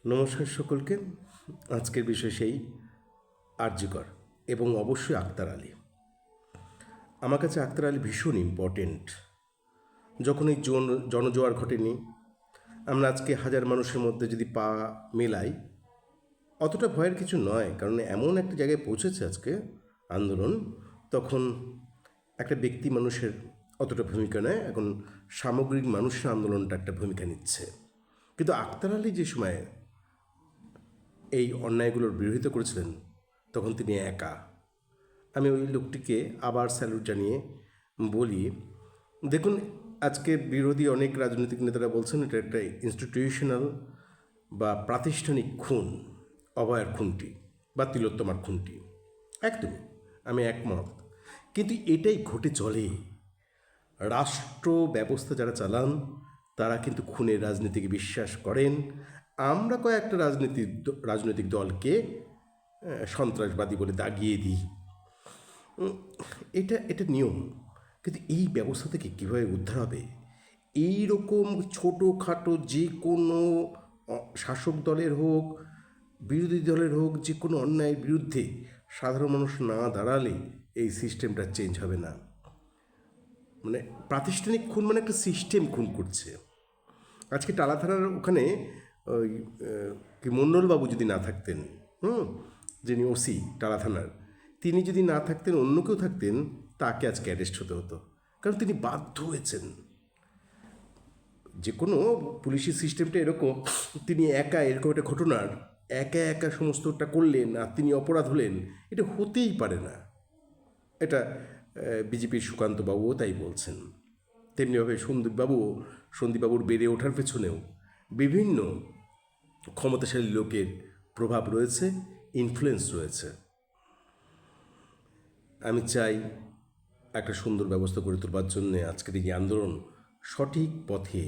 নমস্কার সকলকে। আজকের বিষয় সেই আরজিকর এবং অবশ্যই আক্তার আলী। আমার কাছে আক্তার আলী ভীষণ ইম্পর্টেন্ট। যখন এই জনজোয়ার ঘটেনি, আমরা আজকে হাজার মানুষের মধ্যে যদি পা মেলাই, অতটা ভয়ের কিছু নয়, কারণ এমন একটা জায়গায় পৌঁছেছে আজকে আন্দোলন, তখন একটা ব্যক্তি মানুষের অতটা ভূমিকা নেয়, এখন সামগ্রিক মানুষের আন্দোলনটা একটা ভূমিকা নিচ্ছে। কিন্তু আক্তার আলী যে সময় এই অন্যায়গুলোর বিরোধিতা করেছিলেন, তখন তিনি একা। আমি ওই লোকটিকে আবার স্যালুট জানিয়ে বলি, দেখুন, আজকে বিরোধী অনেক রাজনৈতিক নেতারা বলছেন এটা একটা ইনস্টিটিউশনাল বা প্রাতিষ্ঠানিক খুন, অভয়ার খুনটি বা তিলোত্তমার খুনটি। একদমই আমি একমত, কিন্তু এটাই ঘটে চলে। রাষ্ট্র ব্যবস্থা যারা চালান তারা কিন্তু খুনের রাজনীতিকে বিশ্বাস করেন। আমরা কয়েকটা রাজনৈতিক দলকে সন্ত্রাসবাদী বলে দাগিয়ে দিই। এটা এটা নিয়ম, কিন্তু এই ব্যবস্থা থেকে কীভাবে উদ্ধার হবে? এই রকম ছোটোখাটো যে কোনো শাসক দলের হোক, বিরোধী দলের হোক, যে কোনো অন্যায়ের বিরুদ্ধে সাধারণ মানুষ না দাঁড়ালে এই সিস্টেমটা চেঞ্জ হবে না। মানে প্রাতিষ্ঠানিক খুন মানে একটা সিস্টেম খুন করছে। আজকে টালা থানার ওখানে ওই কি মণ্ডলবাবু যদি না থাকতেন, যিনি ওসি টালা থানার, তিনি যদি না থাকতেন, অন্য কেউ থাকতেন, তাকে আজকে অ্যারেস্ট হতে হতো, কারণ তিনি বাধ্য হয়েছেন। যে কোনো পুলিশি সিস্টেমটা এরকম, তিনি একা এরকম একটা ঘটনার একা একা সমস্তটা করলেন আর তিনি অপরাধ হলেন, এটা হতেই পারে না। এটা বিজেপির সুকান্তবাবুও তাই বলছেন। তেমনিভাবে সন্দীপবাবুর বেড়ে ওঠার পেছনেও বিভিন্ন ক্ষমতাশালী লোকের প্রভাব রয়েছে, ইনফ্লুয়েন্স রয়েছে। আমি চাই একটা সুন্দর ব্যবস্থা করে তোলবার জন্যে আজকের এই আন্দোলন সঠিক পথে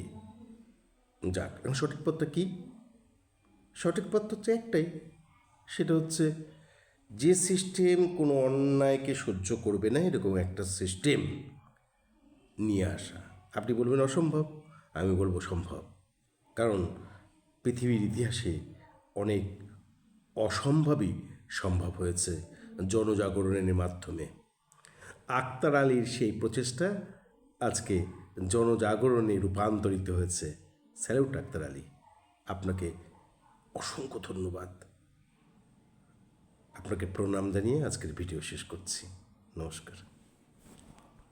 যাক। এবং সঠিক পথটা কী? সঠিক পথ হচ্ছে একটাই, সেটা হচ্ছে যে সিস্টেম কোনো অন্যায়কে সহ্য করবে না, এরকম একটা সিস্টেম নিয়ে আসা। আপনি বলবেন অসম্ভব, আমি বলবো সম্ভব, কারণ পৃথিবীর ইতিহাসে অনেক অসম্ভবই সম্ভব হয়েছে জনজাগরণের মাধ্যমে। আক্তার আলীর সেই প্রচেষ্টা আজকে জনজাগরণে রূপান্তরিত হয়েছে। স্যালুট আক্তার আলী, আপনাকে অসংখ্য ধন্যবাদ। আপনাকে প্রণাম জানিয়ে আজকের ভিডিও শেষ করছি। নমস্কার।